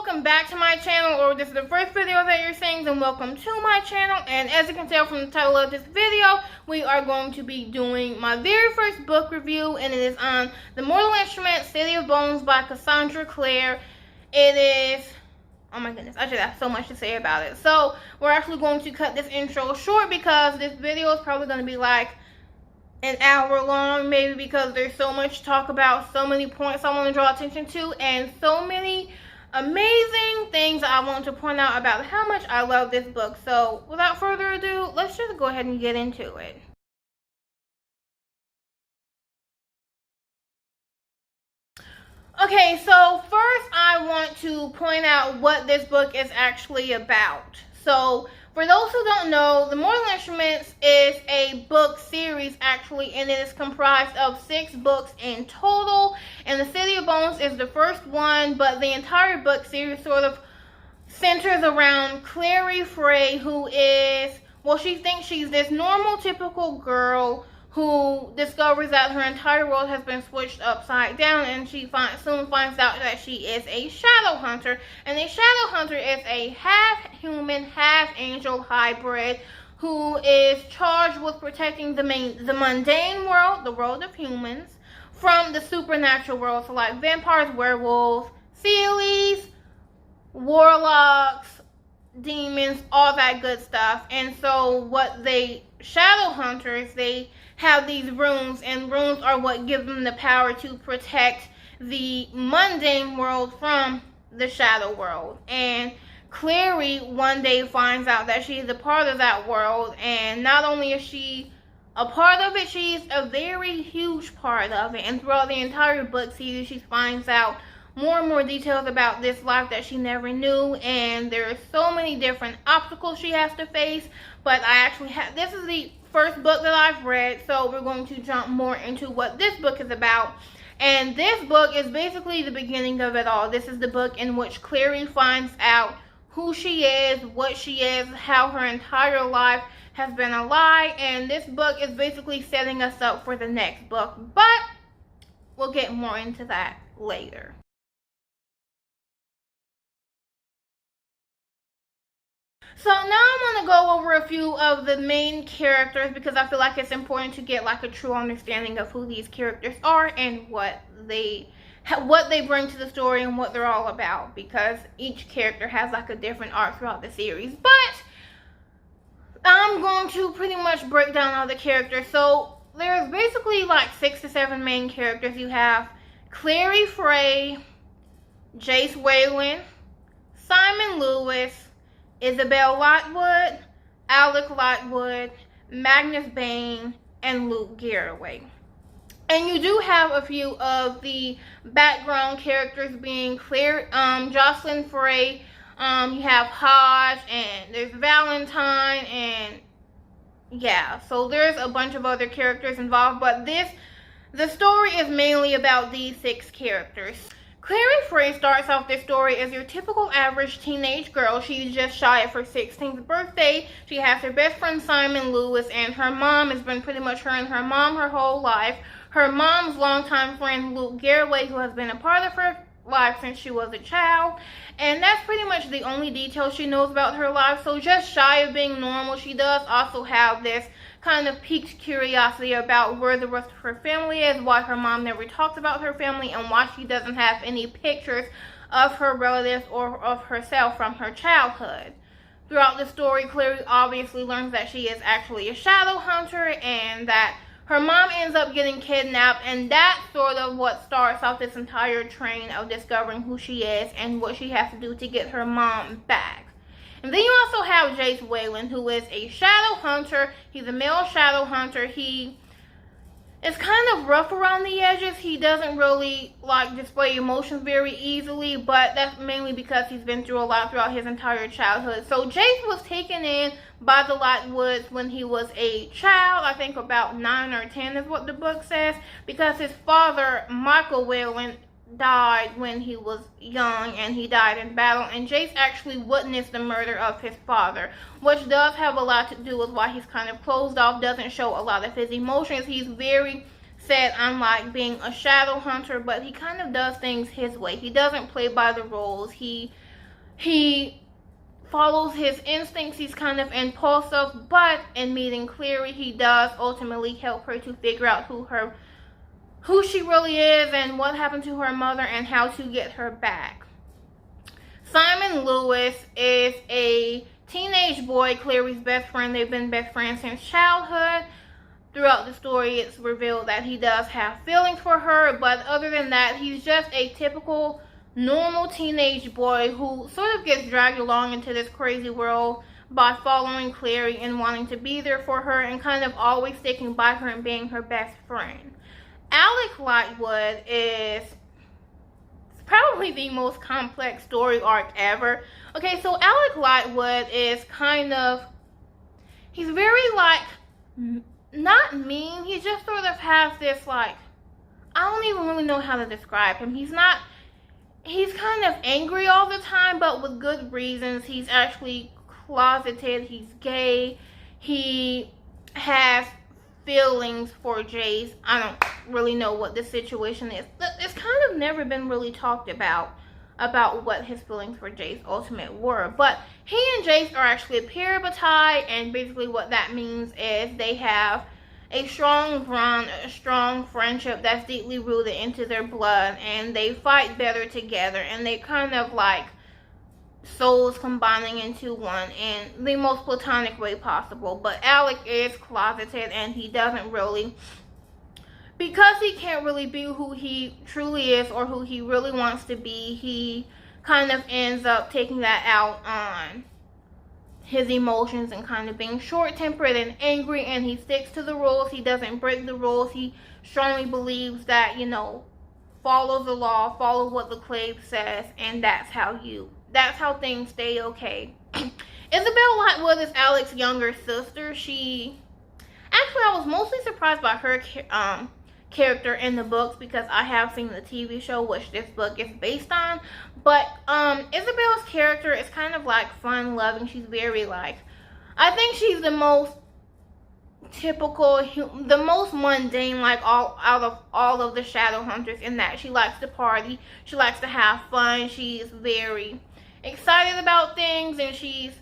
welcome back to my channel, or this is the first video that you're seeing, then welcome to my channel. And as you can tell from the title of this video, we are going to be doing my very first book review, and it is on The Mortal Instruments, City of Bones by Cassandra Clare. It is, oh my goodness, I just have so much to say about it. So we're actually going to cut this intro short because this video is probably going to be like an hour long, maybe, because there's so much to talk about, so many points I want to draw attention to, and so many amazing things I want to point out about how much I love this book. So without further ado, let's just go ahead and get into it. Okay, so first I want to point out what this book is actually about. So for those who don't know, The Mortal Instruments is a book series actually, and it is comprised of 6 books in total. And The City of Bones is the first one, but the entire book series sort of centers around Clary Fray, who is, well, she thinks she's this normal, typical girl who discovers that her entire world has been switched upside down, and she soon finds out that she is a shadow hunter. And a shadow hunter is a half-human, half-angel hybrid who is charged with protecting the mundane world, the world of humans, from the supernatural world, so like vampires, werewolves, Seelies, warlocks, demons, all that good stuff. And so what shadow hunters, they have these runes, and runes are what give them the power to protect the mundane world from the shadow world. And Clary one day finds out that she's a part of that world, and not only is she a part of it, she's a very huge part of it. And throughout the entire book series, she finds out more and more details about this life that she never knew, and there are so many different obstacles she has to face. But I actually have, this is the first book that I've read, so we're going to jump more into what this book is about. And this book is basically the beginning of it all. This is the book in which Clary finds out who she is, what she is, how her entire life has been a lie, and this book is basically setting us up for the next book, but we'll get more into that later. So now I'm going to go over a few of the main characters, because I feel like it's important to get like a true understanding of who these characters are and what they bring to the story and what they're all about, because each character has like a different arc throughout the series. But I'm going to pretty much break down all the characters. So there's basically like 6 to 7 main characters. You have Clary Fray, Jace Wayland, Simon Lewis, Isabel Lockwood, Alec Lockwood, Magnus Bane, and Luke Garraway. And you do have a few of the background characters being Jocelyn Fray, you have Hodge, and there's Valentine, and yeah, so there's a bunch of other characters involved, but the story is mainly about these 6 characters. Clary Fray starts off this story as your typical average teenage girl. She's just shy of her 16th birthday. She has her best friend Simon Lewis, and her mom has been pretty much her and her mom her whole life. Her mom's longtime friend Luke Garraway, who has been a part of her life since she was a child, and that's pretty much the only detail she knows about her life. So just shy of being normal, she does also have this kind of piqued curiosity about where the rest of her family is, why her mom never talks about her family, and why she doesn't have any pictures of her relatives or of herself from her childhood. Throughout the story, Clary obviously learns that she is actually a shadow hunter, and that her mom ends up getting kidnapped, and that's sort of what starts off this entire train of discovering who she is and what she has to do to get her mom back. And then you also have Jace Wayland, who is a shadow hunter. He's a male shadow hunter. He is kind of rough around the edges. He doesn't really like display emotions very easily, but that's mainly because he's been through a lot throughout his entire childhood. So Jace was taken in by the Lockwoods when he was a child. I think about 9 or 10 is what the book says, because his father, Michael Wayland, died when he was young, and he died in battle, and Jace actually witnessed the murder of his father, which does have a lot to do with why he's kind of closed off, doesn't show a lot of his emotions. He's very set on like being a shadow hunter, but he kind of does things his way. He doesn't play by the rules. He he follows his instincts. He's kind of impulsive, but in meeting Cleary, he does ultimately help her to figure out who she really is and what happened to her mother and how to get her back. Simon Lewis is a teenage boy, Clary's best friend. They've been best friends since childhood. Throughout the story, it's revealed that he does have feelings for her, but other than that, he's just a typical, normal teenage boy who sort of gets dragged along into this crazy world by following Clary and wanting to be there for her and kind of always sticking by her and being her best friend. Alec Lightwood is probably the most complex story arc ever. Okay, so Alec Lightwood is kind of, he's very like, not mean, he just sort of has this like, I don't even really know how to describe him. He's kind of angry all the time, but with good reasons. He's actually closeted, he's gay, he has feelings for Jace. I don't really know what the situation is. It's kind of never been really talked about what his feelings for Jace ultimate were. But he and Jace are actually a parabatai, and basically what that means is they have a strong bond, a strong friendship that's deeply rooted into their blood, and they fight better together, and they kind of like souls combining into one in the most platonic way possible. But Alec is closeted, and he doesn't really, because he can't really be who he truly is or who he really wants to be, he kind of ends up taking that out on his emotions and kind of being short-tempered and angry, and he sticks to the rules. He doesn't break the rules. He strongly believes that, you know, follow the law, follow what the clave says, and that's how things stay okay. Isabel Lightwood is Alec's younger sister. I was mostly surprised by her character in the books because I have seen the TV show, which this book is based on. But Isabel's character is kind of like fun-loving. She's very like, I think she's the most typical, the most mundane, like out of all of the shadow hunters, in that she likes to party, she likes to have fun, she's very excited about things, and she's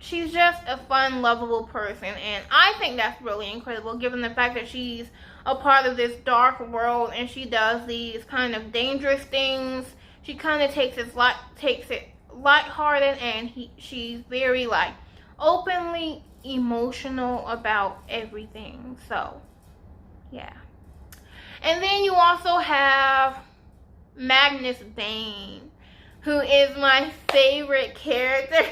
just a fun, lovable person. And I think that's really incredible, given the fact that she's a part of this dark world and she does these kind of dangerous things. She kind of takes it lighthearted, and she's very like openly emotional about everything. So yeah. And then you also have Magnus Bane, who is my favorite character.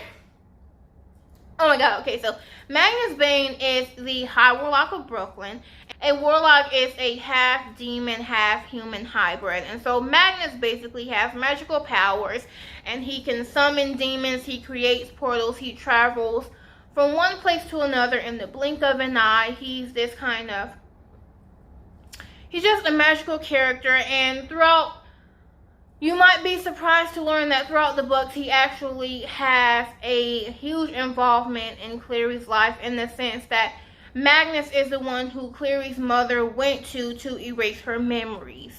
Oh my god, okay, so Magnus Bane is the High Warlock of Brooklyn. A warlock is a half demon, half human hybrid. And so Magnus basically has magical powers, and he can summon demons, he creates portals, he travels from one place to another in the blink of an eye. He's just a magical character, and you might be surprised to learn that throughout the books, he actually has a huge involvement in Clary's life, in the sense that Magnus is the one who Clary's mother went to erase her memories.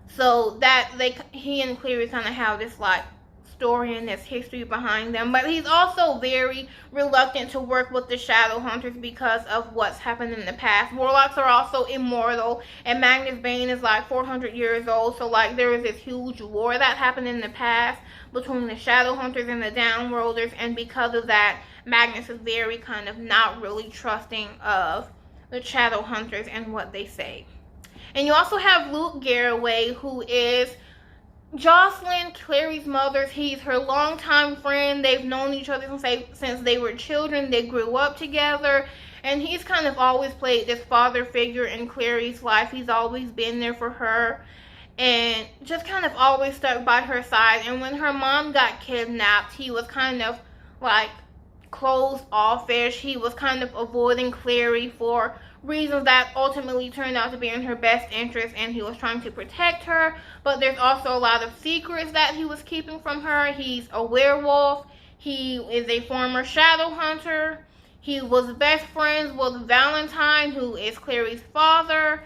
So that he and Clary kind of have this like story and this history behind them. But he's also very reluctant to work with the shadow hunters because of what's happened in the past. Warlocks are also immortal, and Magnus Bane is like 400 years old. So like there is this huge war that happened in the past between the shadow hunters and the downworlders, and because of that, Magnus is very kind of not really trusting of the shadow hunters and what they say. And you also have Luke Garraway, who is Jocelyn, Clary's mother. He's her longtime friend. They've known each other since they were children. They grew up together, and he's kind of always played this father figure in Clary's life. He's always been there for her and just kind of always stuck by her side. And when her mom got kidnapped, he was kind of like closed offish. He was kind of avoiding Clary for reasons that ultimately turned out to be in her best interest, and he was trying to protect her. But there's also a lot of secrets that he was keeping from her. He's a werewolf. He is a former shadow hunter. He was best friends with Valentine, who is Clary's father.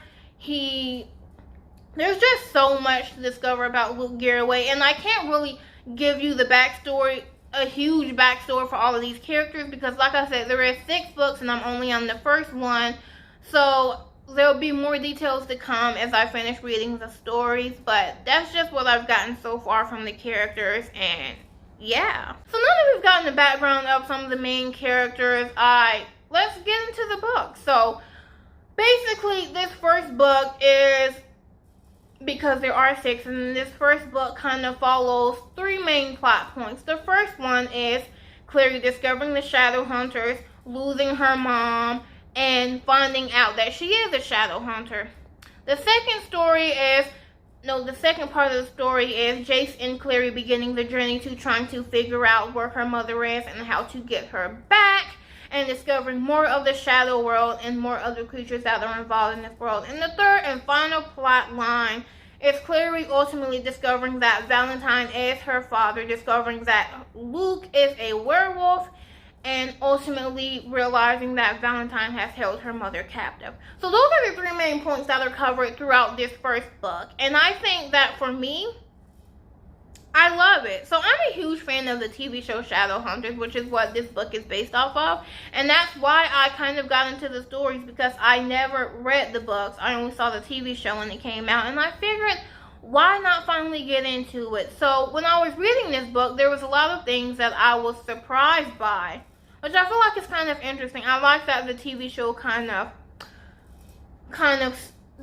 There's just so much to discover about Luke Garraway, and I can't really give you the backstory, a huge backstory for all of these characters, because like I said, there is 6 books and I'm only on the first one, so there'll be more details to come as I finish reading the stories, but that's just what I've gotten so far from the characters. And yeah, so now that we've gotten the background of some of the main characters, let's get into the book. So basically, this first book is, because there are 6, and this first book kind of follows 3 main plot points. The first one is Clary discovering the Shadowhunters, losing her mom, and finding out that she is a Shadowhunter. The second part of the story is Jace and Clary beginning the journey to trying to figure out where her mother is and how to get her back, and discovering more of the Shadow World and more other creatures that are involved in this world. And the third and final plot line is Clary ultimately discovering that Valentine is her father, discovering that Luke is a werewolf, and ultimately realizing that Valentine has held her mother captive. So those are the 3 main points that are covered throughout this first book. And I think that for me, I love it. So I'm a huge fan of the TV show Shadowhunters, which is what this book is based off of. And that's why I kind of got into the stories, because I never read the books. I only saw the TV show when it came out. And I figured, why not finally get into it? So when I was reading this book, there was a lot of things that I was surprised by, which I feel like is kind of interesting. I like that the TV show kind of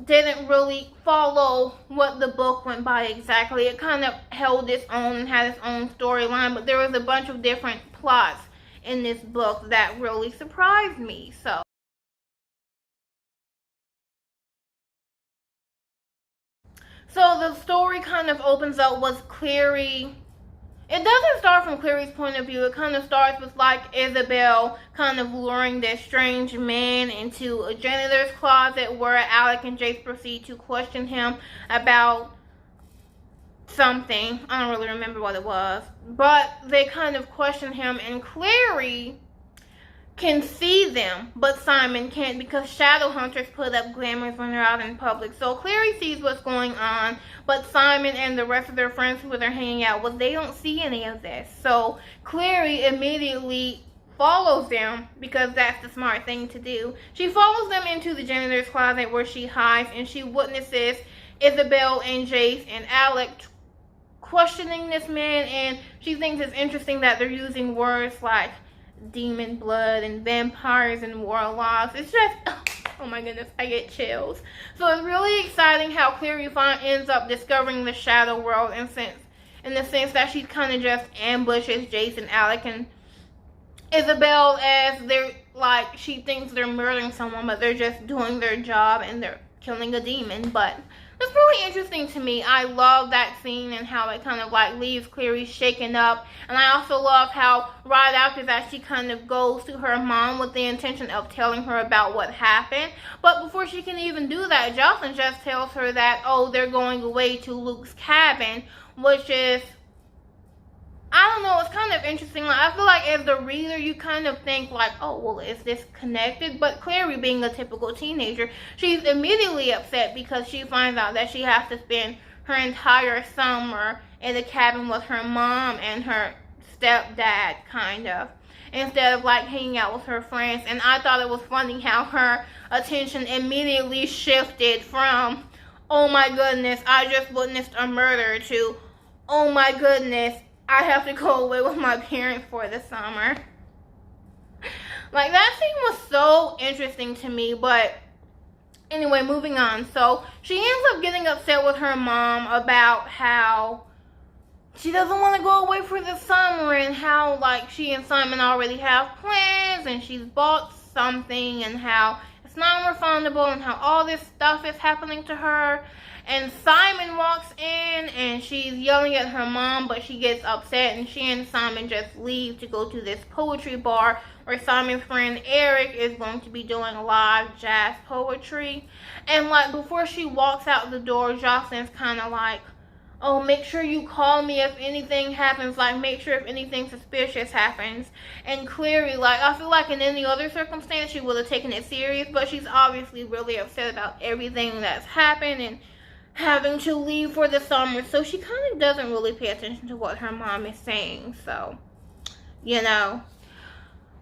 didn't really follow what the book went by exactly. It kind of held its own and had its own storyline, but there was a bunch of different plots in this book that really surprised me. So the story kind of opens up with Clary. It doesn't start from Clary's point of view. It kind of starts with like Isabel kind of luring this strange man into a janitor's closet, where Alec and Jace proceed to question him about something. I don't really remember what it was, but they kind of question him, and Clary can see them, but Simon can't, because Shadowhunters put up glamours when they're out in public. So Clary sees what's going on, but Simon and the rest of their friends who they're hanging out with, they don't see any of this. So Clary immediately follows them, because that's the smart thing to do. She follows them into the janitor's closet, where she hides, and she witnesses Isabel and Jace and Alec questioning this man, and she thinks it's interesting that they're using words like demon blood and vampires and warlocks. It's just, oh my goodness, I get chills. So it's really exciting how Clary ends up discovering the Shadow World, in the sense that she kind of just ambushes Jace and Alec and Isabel, as they're like, she thinks they're murdering someone, but they're just doing their job and they're killing a demon. But it's really interesting to me. I love that scene and how it kind of like leaves Clary shaken up. And I also love how right after that she kind of goes to her mom with the intention of telling her about what happened. But before she can even do that, Jocelyn just tells her that, oh, they're going away to Luke's cabin, which is, I don't know, it's kind of interesting. Like, I feel like as the reader, you kind of think like, oh, well, is this connected? But Clary, being a typical teenager, she's immediately upset because she finds out that she has to spend her entire summer in the cabin with her mom and her stepdad, kind of, instead of like hanging out with her friends. And I thought it was funny how her attention immediately shifted from, oh my goodness, I just witnessed a murder, to, oh my goodness, I have to go away with my parents for the summer. Like, that scene was so interesting to me. But anyway, moving on. So she ends up getting upset with her mom about how she doesn't want to go away for the summer, and how like she and Simon already have plans, and she's bought something, and how it's non-refundable, and how all this stuff is happening to her. And Simon walks in, and she's yelling at her mom, but she gets upset, and she and Simon just leave to go to this poetry bar where Simon's friend Eric is going to be doing live jazz poetry. And like, before she walks out the door, Jocelyn's kind of like, oh, make sure you call me if anything happens, like, make sure if anything suspicious happens. And Clary, like, I feel like in any other circumstance she would have taken it serious, but she's obviously really upset about everything that's happened, and having to leave for the summer, so she kind of doesn't really pay attention to what her mom is saying. So, you know.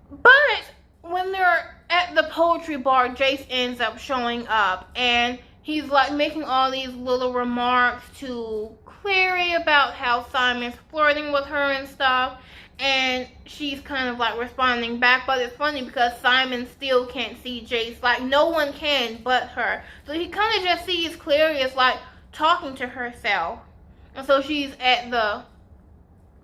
But when they're at the poetry bar, Jace ends up showing up, and he's like making all these little remarks to Clary about how Simon's flirting with her and stuff, and she's kind of like responding back. But it's funny because Simon still can't see Jace, like no one can but her, so he kind of just sees Clary as like talking to herself. And so she's at the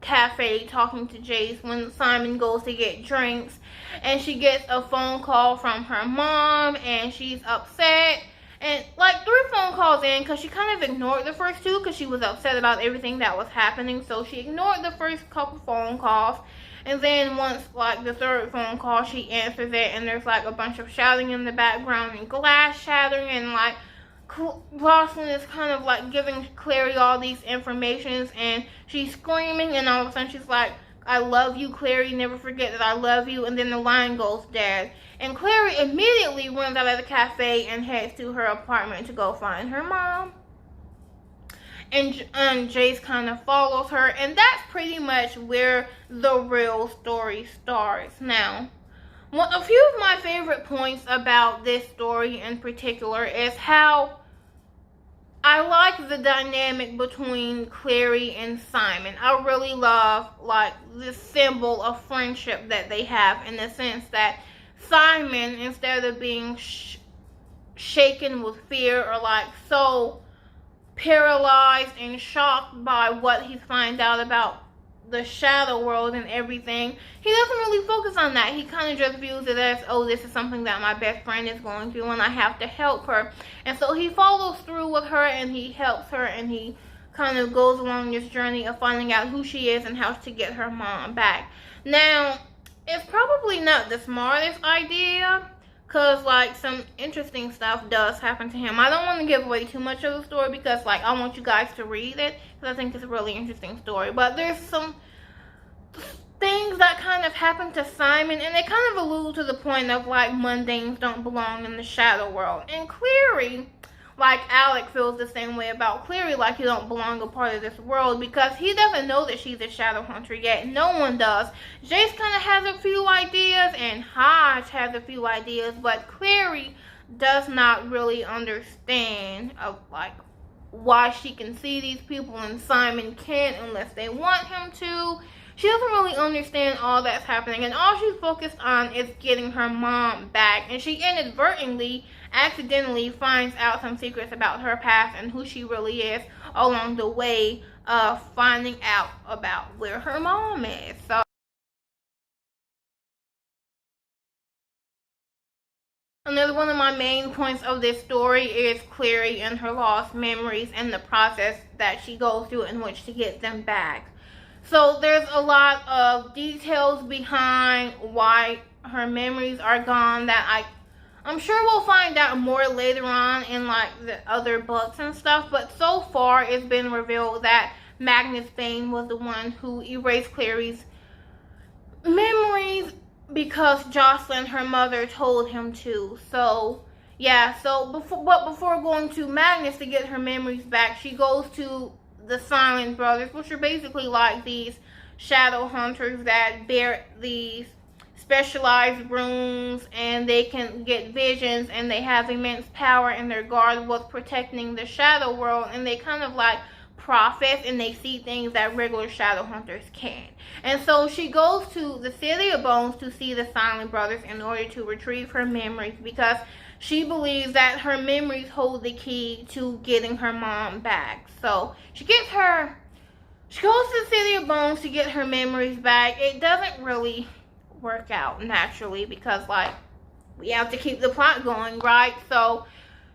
cafe talking to Jace when Simon goes to get drinks, and she gets a phone call from her mom, and she's upset. And like 3 phone calls in, because she kind of ignored the first 2 because she was upset about everything that was happening, so she ignored the first couple phone calls. And then once like the 3rd phone call, she answers it, and there's like a bunch of shouting in the background and glass shattering, and like Rosalind is kind of like giving Clary all these informations, and she's screaming, and all of a sudden she's like, "I love you, Clary, never forget that I love you," and then the line goes dead. And Clary immediately runs out of the cafe and heads to her apartment to go find her mom. And Jace kind of follows her, and that's pretty much where the real story starts. Now, a few of my favorite points about this story in particular is how I like the dynamic between Clary and Simon. I really love like this symbol of friendship that they have, in the sense that Simon, instead of being shaken with fear or like so paralyzed and shocked by what he finds out about the shadow world and everything, he doesn't really focus on that. He kind of just views it as, oh, this is something that my best friend is going through and I have to help her. And so he follows through with her, and he helps her, and he kind of goes along this journey of finding out who she is and how to get her mom back. Now, it's probably not the smartest idea, because like some interesting stuff does happen to him. I don't want to give away too much of the story because like I want you guys to read it, because I think it's a really interesting story. But there's some things that kind of happen to Simon, and they kind of allude to the point of like mundanes don't belong in the shadow world. And Clary, like Alec, feels the same way about Clary, like you don't belong a part of this world, because he doesn't know that she's a shadow hunter yet. No one does. Jace kind of has a few ideas, and Hodge has a few ideas, but Clary does not really understand of like why she can see these people and Simon can't unless they want him to. She doesn't really understand all that's happening, and all she's focused on is getting her mom back. And she inadvertently, accidentally finds out some secrets about her past and who she really is along the way of finding out about where her mom is. So another one of my main points of this story is Clary and her lost memories and the process that she goes through in which to get them back. So there's a lot of details behind why her memories are gone that I'm sure we'll find out more later on in like the other books and stuff. But so far it's been revealed that Magnus Bane was the one who erased Clary's memories because Jocelyn, her mother, told him to. So yeah, so before going to Magnus to get her memories back, she goes to the Silent Brothers, which are basically like these shadow hunters that bear these specialized runes, and they can get visions, and they have immense power, and their guard was protecting the shadow world, and they kind of like prophets, and they see things that regular shadow hunters can't. And so she goes to the City of Bones to see the Silent Brothers in order to retrieve her memories, because she believes that her memories hold the key to getting her mom back. So she goes to the City of Bones to get her memories back. It doesn't really work out naturally because like we have to keep the plot going, right? So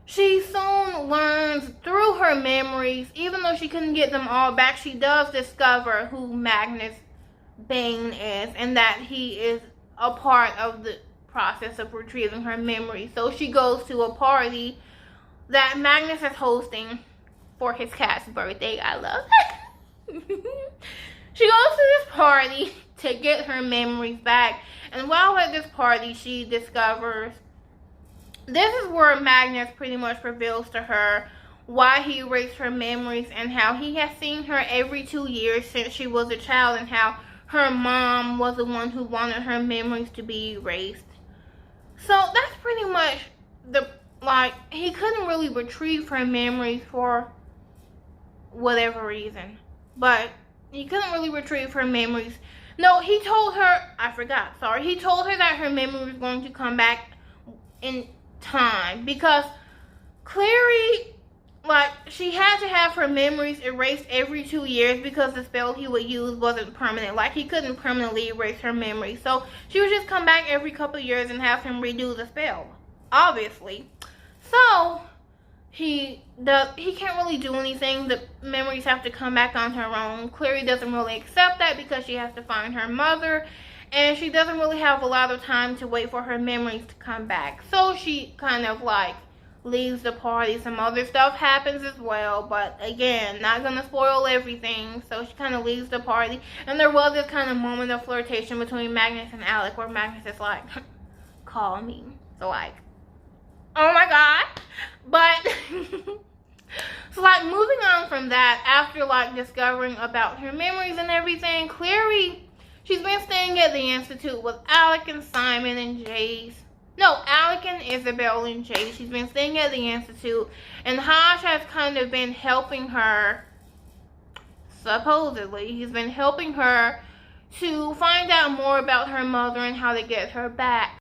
she soon learns through her memories, even though she couldn't get them all back, she does discover who Magnus Bane is, and that he is a part of the process of retrieving her memory. So she goes to a party that Magnus is hosting for his cat's birthday. I love it. She goes to this party to get her memories back, and while at this party she discovers, this is where Magnus pretty much reveals to her why he erased her memories, and how he has seen her every 2 years since she was a child, and how her mom was the one who wanted her memories to be erased. So that's pretty much he couldn't really retrieve her memories for whatever reason. But he couldn't really retrieve her memories. No, he told her, I forgot, sorry. He told her that her memory was going to come back in time. Because Clary, she had to have her memories erased every 2 years because the spell he would use wasn't permanent. He couldn't permanently erase her memory. So she would just come back every couple of years and have him redo the spell, obviously. So he can't really do anything. The memories have to come back on her own. Clary doesn't really accept that because she has to find her mother, and she doesn't really have a lot of time to wait for her memories to come back. So she kind of leaves the party. Some other stuff happens as well, but again, not gonna spoil everything. So she kind of leaves the party, and there was this kind of moment of flirtation between Magnus and Alec, where Magnus is like, call me. So oh my god. But so moving on from that, after discovering about her memories and everything, Clary, she's been staying at the Institute with Alec and Simon and Jace. No, Alec and Isabel and Jace. She's been staying at the Institute, and Hodge has kind of been helping her, supposedly. He's been helping her to find out more about her mother and how to get her back.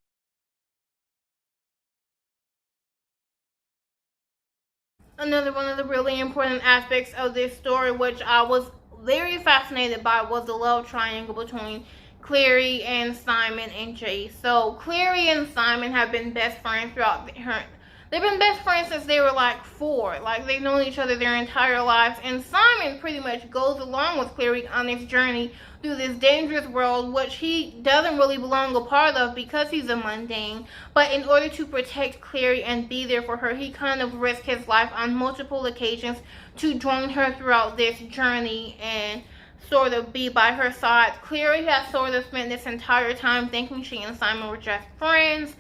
Another one of the really important aspects of this story, which I was very fascinated by, was the love triangle between Clary and Simon and Jace. So Clary and Simon have been best friends they've been best friends since they were 4. They've known each other their entire lives, and Simon pretty much goes along with Clary on this journey through this dangerous world, which he doesn't really belong a part of because he's a mundane. But in order to protect Clary and be there for her, he kind of risked his life on multiple occasions to join her throughout this journey and sort of be by her side. Clary has sort of spent this entire time thinking she and Simon were just friends,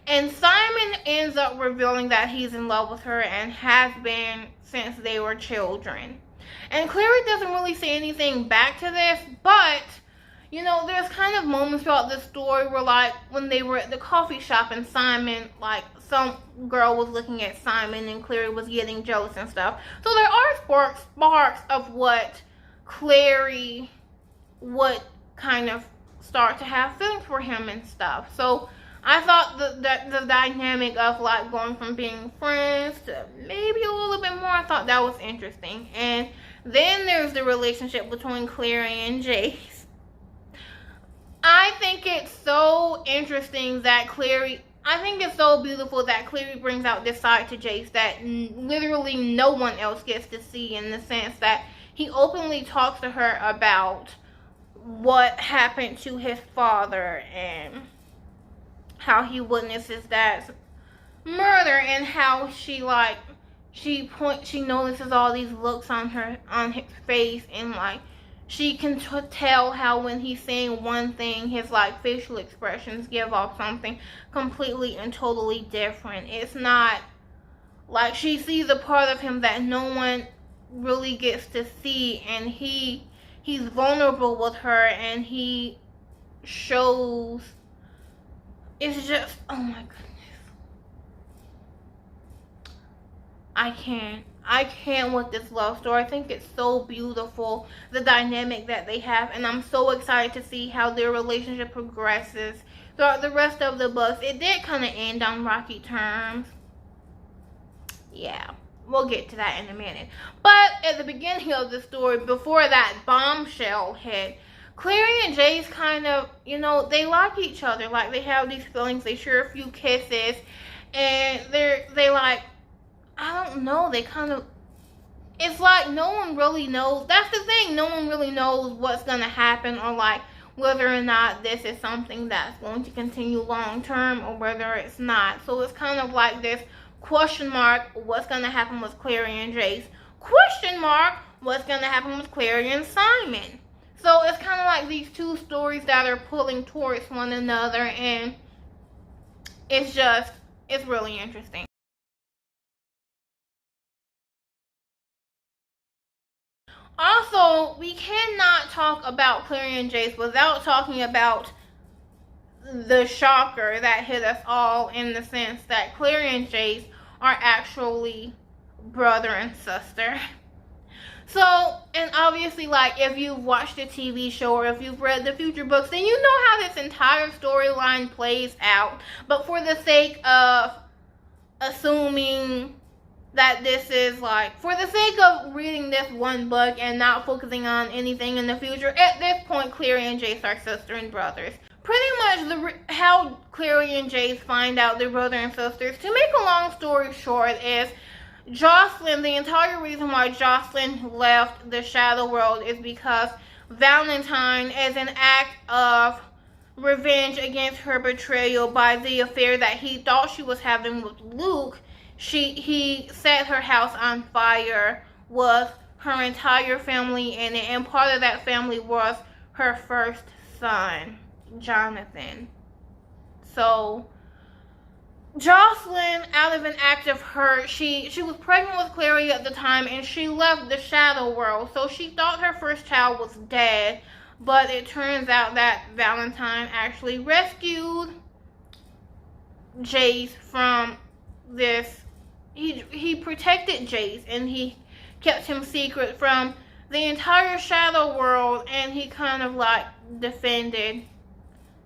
and Simon ends up revealing that he's in love with her and has been since they were children. And Clary doesn't really say anything back to this, but there's kind of moments throughout the story where when they were at the coffee shop and Simon, some girl was looking at Simon and Clary was getting jealous and stuff. So there are sparks of what Clary would kind of start to have feelings for him and stuff. So I thought that the dynamic of going from being friends to maybe a little bit more, I thought that was interesting. And then there's the relationship between Clary and Jace. I think it's so interesting that I think it's so beautiful that Clary brings out this side to Jace that literally no one else gets to see, in the sense that he openly talks to her about what happened to his father and how he witnessed his dad's murder, and how she notices all these looks on his face, and she can tell how when he's saying one thing, his facial expressions give off something completely and totally different. It's not she sees a part of him that no one really gets to see, and he's vulnerable with her, and he shows. It's just, oh my goodness. I can't with this love story. I think it's so beautiful, the dynamic that they have, and I'm so excited to see how their relationship progresses throughout the rest of the books. It did kind of end on rocky terms. Yeah, we'll get to that in a minute. But at the beginning of the story, before that bombshell hit, Clary and Jace kind of, they like each other. They have these feelings. They share a few kisses, and they I don't know, they kind of, it's no one really knows. That's the thing, no one really knows what's going to happen, or whether or not this is something that's going to continue long term, or whether it's not. So it's kind of this question mark, what's going to happen with Clary and Jace? Question mark, what's going to happen with Clary and Simon? So it's kind of these two stories that are pulling towards one another, and it's really interesting. talk about Clary and Jace without talking about the shocker that hit us all, in the sense that Clary and Jace are actually brother and sister. So, and obviously, like, if you've watched the TV show or if you've read the future books, then you know how this entire storyline plays out. But for the sake of assuming that this is, like, for the sake of reading this one book and not focusing on anything in the future, at this point, Clary and Jace are sister and brothers. Pretty much how Clary and Jace find out they're brother and sisters, to make a long story short, is Jocelyn, the entire reason why Jocelyn left the Shadow World is because Valentine, as an act of revenge against her betrayal by the affair that he thought she was having with Luke, he set her house on fire with her entire family in it, and part of that family was her first son, Jonathan. So Jocelyn, out of an act of hurt, she was pregnant with Clary at the time, and she left the Shadow World. So she thought her first child was dead, but it turns out that Valentine actually rescued Jace from this. He protected Jace, and he kept him secret from the entire Shadow World, and he kind of like defended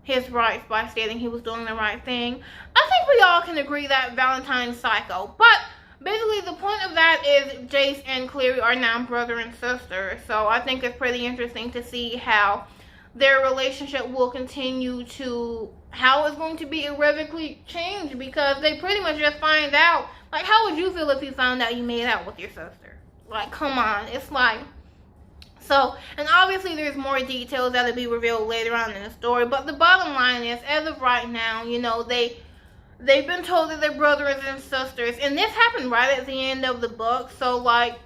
his rights by stating he was doing the right thing. I think we all can agree that Valentine's psycho, but basically the point of that is Jace and Clary are now brother and sister. So I think it's pretty interesting to see how their relationship will continue to, how it's going to be irrevocably changed, because they pretty much just find out. Like, how would you feel if you found out you made out with your sister? Like, come on. It's like, so, and obviously there's more details that'll be revealed later on in the story, but the bottom line is, as of right now, you know, they've been told that they're brothers and sisters, and this happened right at the end of the book, so, like,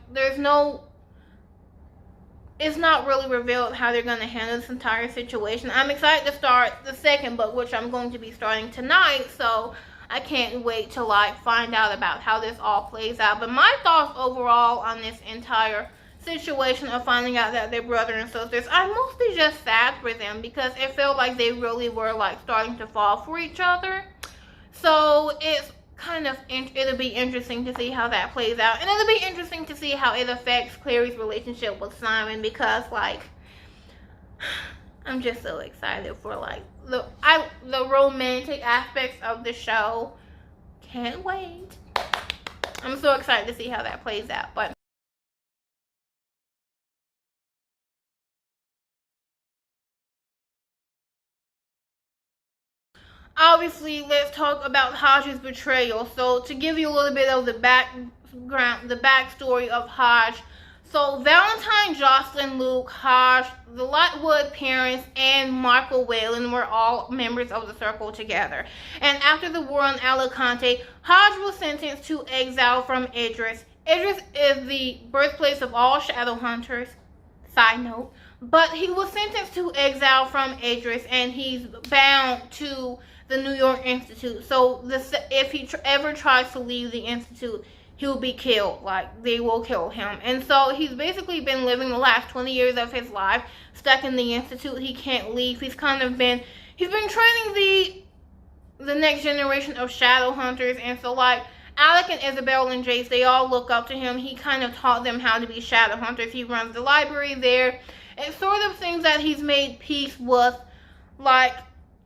it's not really revealed how they're going to handle this entire situation. I'm excited to start the second book, which I'm going to be starting tonight, so I can't wait to, like, find out about how this all plays out. But my thoughts overall on this entire situation of finding out that they're brother and sisters, I'm mostly just sad for them, because it felt like they really were, like, starting to fall for each other. So it's kind of, it'll be interesting to see how that plays out, and it'll be interesting to see how it affects Clary's relationship with Simon, because, like, I'm just so excited for, like, the romantic aspects of the show. Can't wait. I'm so excited to see how that plays out. But obviously, let's talk about Hodge's betrayal. So, to give you a little bit of the background, the backstory of Hodge. So, Valentine, Jocelyn, Luke, Hodge, the Lightwood parents, and Michael Whalen were all members of the Circle together. And after the war on Alicante, Hodge was sentenced to exile from Idris. Idris is the birthplace of all shadow hunters. Side note. But he was sentenced to exile from Idris, and he's bound to the New York Institute. So if he ever tries to leave the Institute, he'll be killed. Like, they will kill him. And so he's basically been living the last 20 years of his life stuck in the Institute. He can't leave. He's been training the next generation of shadow hunters. And so, like, Alec and Isabel and Jace, they all look up to him. He kind of taught them how to be shadow hunters. He runs the library there. It's sort of things that he's made peace with, like,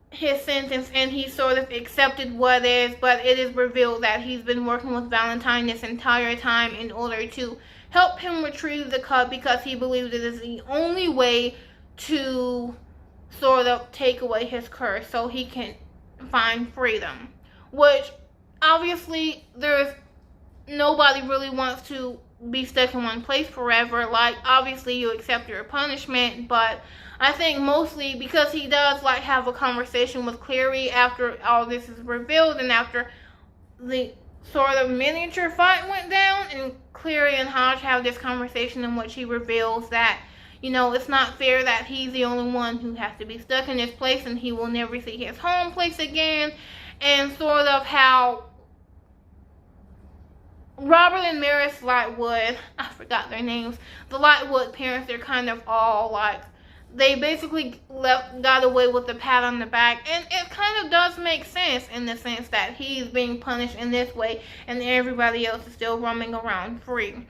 his sentence, and he sort of accepted what is, but it is revealed that he's been working with Valentine this entire time in order to help him retrieve the cup, because he believes it is the only way to sort of take away his curse so he can find freedom. Which, obviously, nobody really wants to be stuck in one place forever. Like, obviously you accept your punishment, but I think mostly because he does, like, have a conversation with Clary after all this is revealed, and after the sort of miniature fight went down, and Clary and Hodge have this conversation in which he reveals that, you know, it's not fair that he's the only one who has to be stuck in this place, and he will never see his home place again, and sort of how Robert and Maris Lightwood, I forgot their names, the Lightwood parents, they're kind of all, like, they basically got away with the pat on the back, and it kind of does make sense in the sense that he's being punished in this way and everybody else is still roaming around free.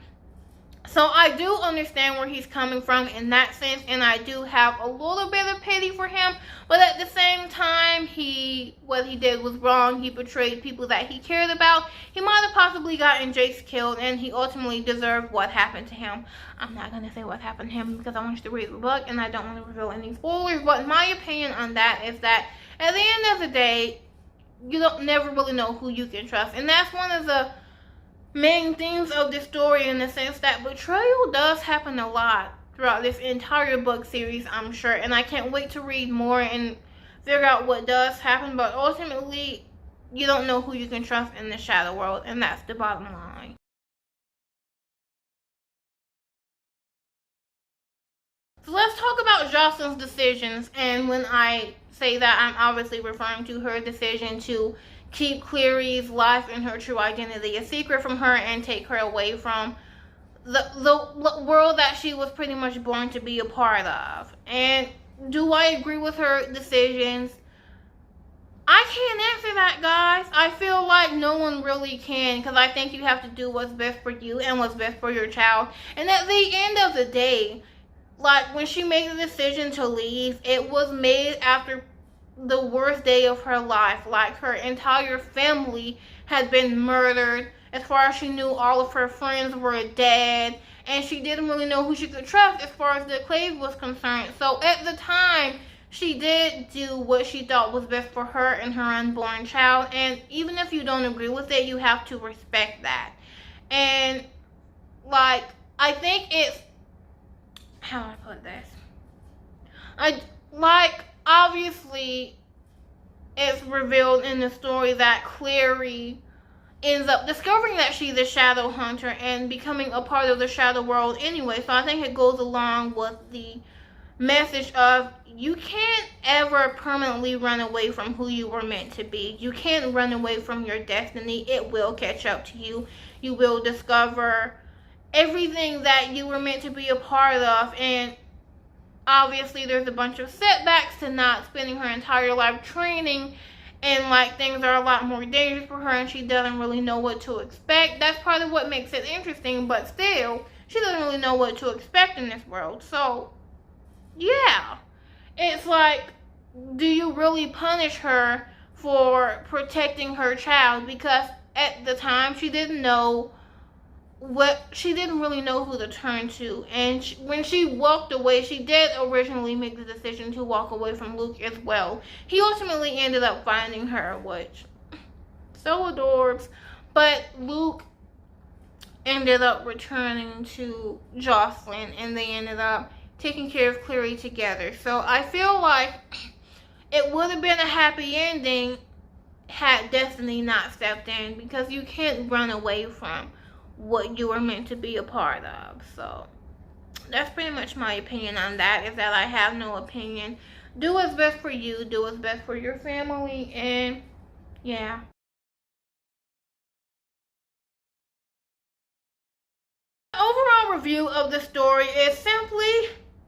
So I do understand where he's coming from in that sense, and I do have a little bit of pity for him, but at the same time, what he did was wrong. He betrayed people that he cared about. He might have possibly gotten Jace killed, and he ultimately deserved what happened to him. I'm not going to say what happened to him because I want you to read the book, and I don't want to reveal any spoilers, but my opinion on that is that at the end of the day, you don't never really know who you can trust, and that's one of the main themes of the story, in the sense that betrayal does happen a lot throughout this entire book series, I'm sure, and I can't wait to read more and figure out what does happen, but ultimately you don't know who you can trust in the Shadow World, and that's the bottom line. So let's talk about Jocelyn's decisions, and when I say that, I'm obviously referring to her decision to keep Cleary's life and her true identity a secret from her and take her away from the world that she was pretty much born to be a part of. And do I agree with her decisions? I can't answer that, guys. I feel like no one really can, because I think you have to do what's best for you and what's best for your child. And at the end of the day, like, when she made the decision to leave, it was made after the worst day of her life. Like, her entire family had been murdered. As far as she knew, all of her friends were dead, and she didn't really know who she could trust as far as the Clave was concerned. So at the time, she did do what she thought was best for her and her unborn child, and even if you don't agree with it, you have to respect that. And like, I think it's, how do I put this, obviously, it's revealed in the story that Clary ends up discovering that she's a shadow hunter and becoming a part of the shadow world anyway. So I think it goes along with the message of, you can't ever permanently run away from who you were meant to be. You can't run away from your destiny. It will catch up to you. You will discover everything that you were meant to be a part of, and obviously there's a bunch of setbacks to not spending her entire life training, and like, things are a lot more dangerous for her and she doesn't really know what to expect. That's part of what makes it interesting, but still, she doesn't really know what to expect in this world. So yeah, it's like, do you really punish her for protecting her child? Because at the time, she didn't really know who to turn to, and when she walked away, she did originally make the decision to walk away from Luke as well. He ultimately ended up finding her, which, so adorbs, but Luke ended up returning to Jocelyn, and they ended up taking care of Clary together. So I feel like it would have been a happy ending had Destiny not stepped in, because you can't run away from what you were meant to be a part of. So that's pretty much my opinion on that, is that I have no opinion. Do what's best for you, do what's best for your family, and yeah. Overall review of the story is simply,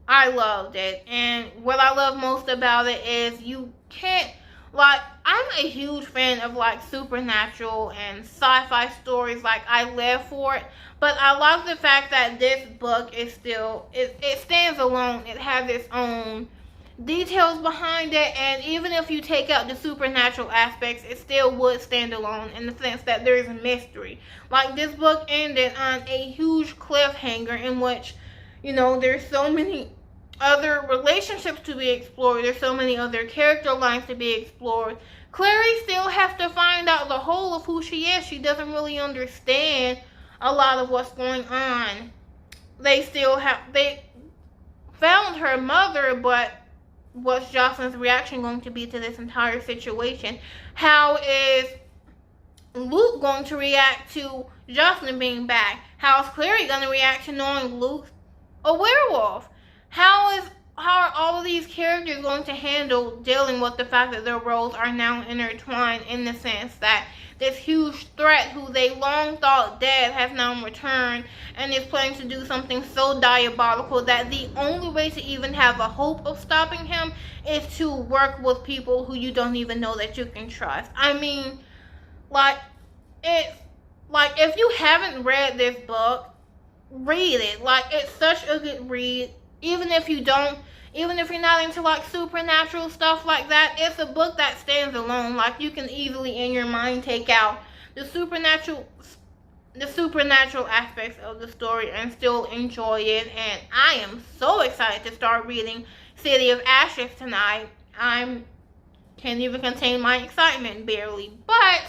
I loved it. And what I love most about it is, you can't, like, I'm a huge fan of like supernatural and sci-fi stories. Like, I live for it. But I love the fact that this book is still, it stands alone. It has its own details behind it, and even if you take out the supernatural aspects, it still would stand alone in the sense that there is a mystery. Like, this book ended on a huge cliffhanger in which, you know, there's so many other relationships to be explored. There's so many other character lines to be explored. Clary still has to find out the whole of who she is. She doesn't really understand a lot of what's going on. They found her mother, but what's Jocelyn's reaction going to be to this entire situation? How is Luke going to react to Jocelyn being back? How is Clary going to react to knowing Luke's a werewolf? How is how are all of these characters going to handle dealing with the fact that their roles are now intertwined, in the sense that this huge threat who they long thought dead has now returned and is planning to do something so diabolical that the only way to even have a hope of stopping him is to work with people who you don't even know that you can trust. I mean, like, it's like, if you haven't read this book, read it. Like, it's such a good read. Even if you're not into like supernatural stuff like that, it's a book that stands alone. Like, you can easily in your mind take out the supernatural aspects of the story and still enjoy it. And I am so excited to start reading City of Ashes tonight. I can't even contain my excitement, barely. But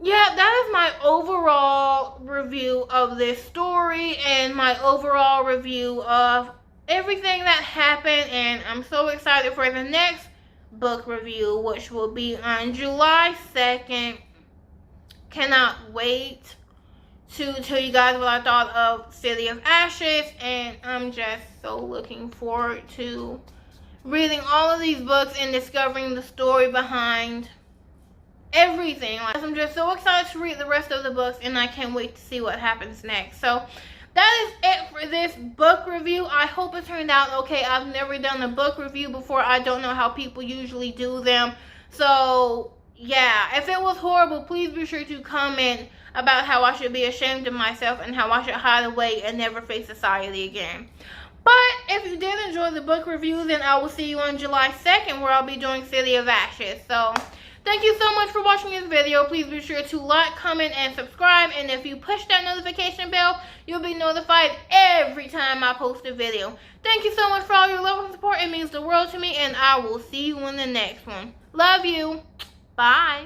yeah, that is my overall review of this story and my overall review of everything that happened. And I'm so excited for the next book review, which will be on July 2nd. Cannot wait to tell you guys what I thought of City of Ashes, and I'm just so looking forward to reading all of these books and discovering the story behind everything. Like, I'm just so excited to read the rest of the books, and I can't wait to see what happens next. So that is it for this book review. I hope it turned out okay. I've never done a book review before. I don't know how people usually do them. So yeah, if it was horrible, please be sure to comment about how I should be ashamed of myself and how I should hide away and never face society again. But if you did enjoy the book review, then I will see you on July 2nd, where I'll be doing City of Ashes. So thank you so much for watching this video. Please be sure to like, comment, and subscribe. And if you push that notification bell, you'll be notified every time I post a video. Thank you so much for all your love and support. It means the world to me, and I will see you in the next one. Love you. Bye.